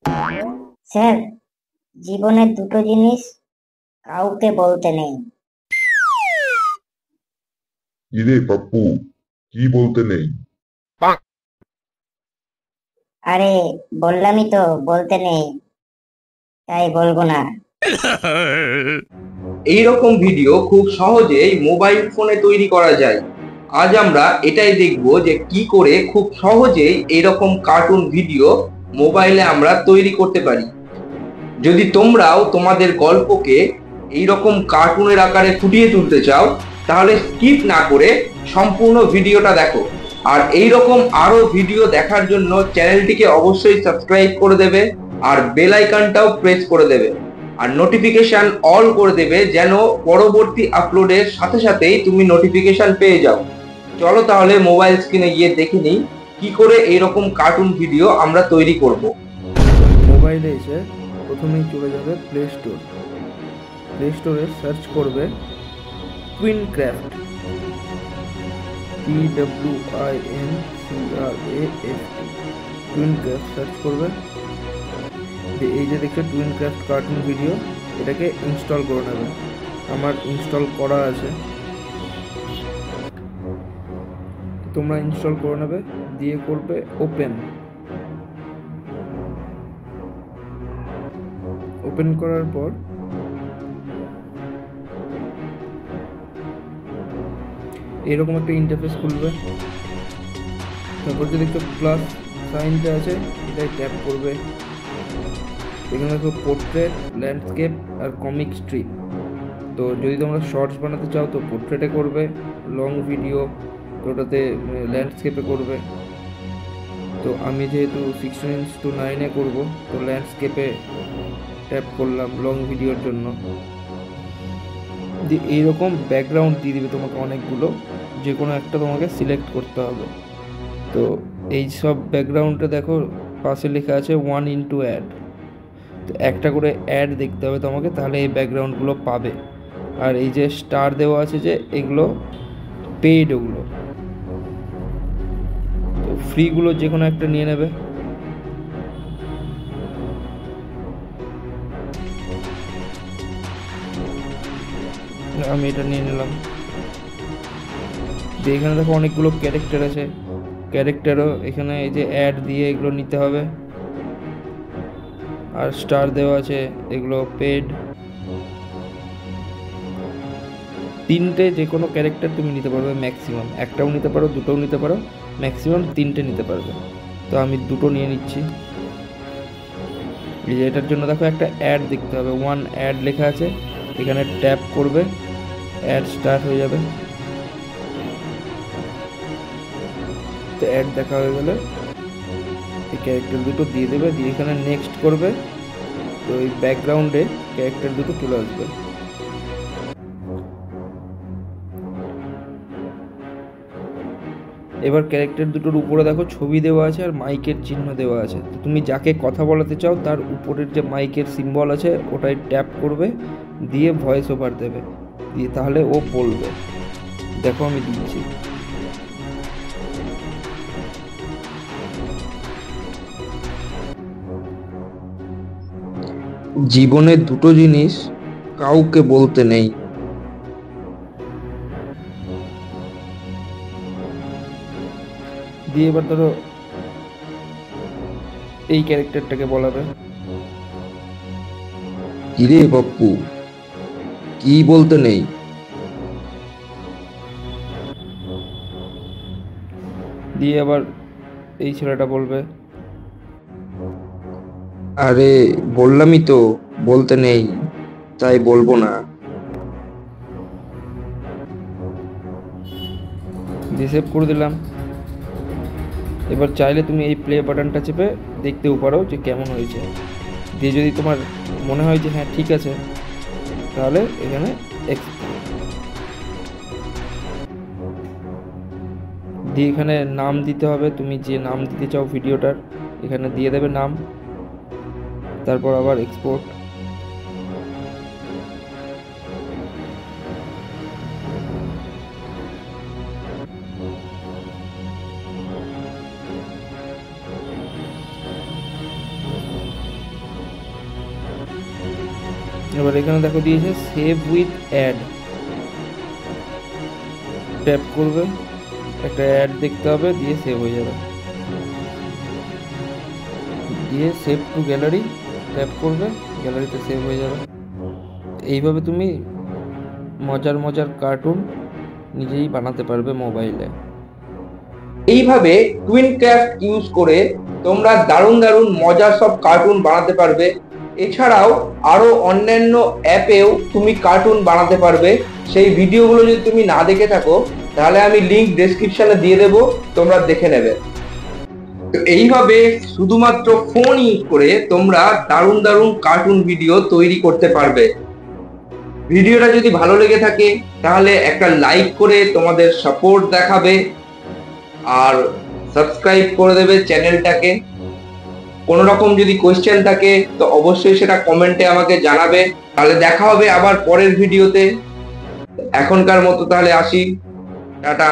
Sir, জীবনের দুটো জিনিস কাউকে বলতে নেই। কিরে পাপ্পু, কি বলতে নেই? আরে, বললামই তো বলতে নেই, তাই বলবো না। এই রকম ভিডিও খুব সহজেই মোবাইল ফোনে তৈরি করা যায়। আজ আমরা এটাই দেখব যে কি করে খুব সহজেই এইরকম কার্টুন ভিডিও মোবাইলে আমরা তৈরি করতে পারি। যদি তোমরাও তোমাদের গল্পকে এইরকম কার্টুনের আকারে ফুটিয়ে তুলতে চাও, তাহলে স্কিপ না করে সম্পূর্ণ ভিডিওটা দেখো। আর এইরকম আরো ভিডিও দেখার জন্য চ্যানেলটিকে অবশ্যই সাবস্ক্রাইব করে দেবে, আর বেল আইকনটাও প্রেস করে দেবে, আর নোটিফিকেশন অল করে দেবে, যেন পরবর্তী আপলোডের সাথে সাথেই তুমি নোটিফিকেশন পেয়ে যাও। চলো তাহলে মোবাইল স্ক্রিনে গিয়ে দেখে নিই কি করে এইরকম কার্টুন ভিডিও আমরা তৈরি করব। মোবাইলে এসে প্রথমেই চলে যাবে প্লে স্টোর। প্লে স্টোরে সার্চ করবে টুইনক্রাফট, TWINCRAFT। টুইনক্রাফট সার্চ করবে। এই যে দেখছো টুইনক্রাফট কার্টুন ভিডিও, এটাকে ইনস্টল করে নেবে। আমার ইনস্টল করা আছে, তোমরা ইনস্টল করে নেবে। দিয়ে করবে ওপেন। ওপেন করার পর এরকম একটা ইন্টারফেস খুলবে। তারপর যে দেখছো প্লাস সাইনটা আছে, এটাই ট্যাপ করবে। এখানে দেখো পোর্ট্রেট, ল্যান্ডস্কেপ আর কমিক স্ট্রিপ। তো যদি তোমরা শর্টস বানাতে চাও তো পোর্ট্রেটে করবে, লং ভিডিও তো ওটাতে ল্যান্ডস্কেপে করবে। তো আমি যেহেতু 16:9 করব, তো ল্যান্ডস্কেপে ট্যাপ করলাম লং ভিডিওর জন্য। দিয়ে এইরকম ব্যাকগ্রাউন্ড দিয়ে দিবে তোমাকে অনেকগুলো, যে কোনো একটা তোমাকে সিলেক্ট করতে হবে। তো এই সব ব্যাকগ্রাউন্ডে দেখো পাশে লেখা আছে 1 * অ্যাড। তো একটা করে অ্যাড দেখতে হবে তোমাকে, তাহলে এই ব্যাকগ্রাউন্ডগুলো পাবে। আর এই যে স্টার দেওয়া আছে যে এগুলো পেইড, ওগুলো তো ফ্রিগুলো যে কোনো একটা নিয়ে নেবে। আমি এটা নিয়ে নিলাম। দিয়ে এখানে দেখো অনেকগুলো ক্যারেক্টার আছে, ক্যারেক্টারও এখানে এই যে অ্যাড দিয়ে এগুলো নিতে হবে। আর স্টার দেওয়া আছে, এগুলো পেড। তিনটে যে কোনো ক্যারেক্টার তুমি নিতে পারবে ম্যাক্সিমাম, একটাও নিতে পারো, দুটোও নিতে পারো, ম্যাক্সিমাম তিনটে নিতে পারবে। তো আমি দুটো নিয়ে নিচ্ছি। এই যে এটার জন্য দেখো একটা অ্যাড দেখতে হবে, 1 অ্যাড লেখা আছে, এখানে ট্যাপ করবে, অ্যাড স্টার্ট হয়ে যাবে। তো অ্যাড দেখা হয়ে গেলে এই ক্যারেক্টার দুটো দিয়ে দেবে, দিয়ে এখানে নেক্সট করবে। তো এই ব্যাকগ্রাউন্ডে ক্যারেক্টার দুটো চলে আসবে। এবার ক্যারেক্টার দুটোর উপরে দেখো ছবি দেওয়া আছে আর মাইকের চিহ্ন দেওয়া আছে। তো তুমি যাকে কথা বলাতে চাও তার উপরের যে মাইকের সিম্বল আছে ওটাই ট্যাপ করবে, দিয়ে ভয়েস ওভার দেবে, দিয়ে তাহলে ও বলবে। দেখো আমি দিচ্ছি। জীবনে দুটো জিনিস কাউকে বলতে নেই। দিয়ে এবার ধরো এই ক্যারেক্টারটাকে বলাবে। কিরে পাপ্পু, কি বলতে নেই? দিয়ে আবার এই ছেলেটা বলবে। আরে, বললামই তো বলতে নেই, তাই বলবো না। দিয়ে সেভ করে দিলাম। এবার চাইলে তুমি এই প্লে বাটনটা চেপে দেখতেও পারো যে কেমন হয়েছে। দিয়ে যদি তোমার মনে হয় যে হ্যাঁ ঠিক আছে, তাহলে এখানে দিয়ে এখানে নাম দিতে হবে, তুমি যে নাম দিতে চাও ভিডিওটার, এখানে দিয়ে দেবে নাম। তারপর আবার এক্সপোর্ট। এবার এখানে দেখো দিয়েছে সেভ উইথ অ্যাড, ট্যাপ করবে, একটা অ্যাড দেখতে হবে, দিয়ে সেভ হয়ে যাবে, দিয়ে সেভ টু গ্যালারি ট্যাপ করবে, গ্যালারিতে সেভ হয়ে যাবে। এইভাবে তুমি মজার মজার কার্টুন নিজেই বানাতে পারবে মোবাইলে। এইভাবে টুইনক্রাফট ইউজ করে তোমরা দারুণ দারুণ মজার সব কার্টুন বানাতে পারবে। এছাড়াও আরো অন্যান্য অ্যাপেও তুমি কার্টুন বানাতে পারবে। সেই ভিডিওগুলো যদি তুমি না দেখে থাকো তাহলে আমি লিংক ডেসক্রিপশনে দিয়ে দেবো, তোমরা দেখে নেবে। তো এইভাবে শুধুমাত্র ফোন ইউজ করে তোমরা দারুণ দারুণ কার্টুন ভিডিও তৈরি করতে পারবে। ভিডিওটা যদি ভালো লেগে থাকে তাহলে একটা লাইক করে তোমাদের সাপোর্ট দেখাবে, আর সাবস্ক্রাইব করে দেবে চ্যানেলটাকে। কোনো রকম যদি কোয়েশ্চেন থাকে তো অবশ্যই সেটা কমেন্টে আমাকে জানাবে। তাহলে দেখা হবে আবার পরের ভিডিওতে। এখনকার মতো তাহলে আসি, টাটা।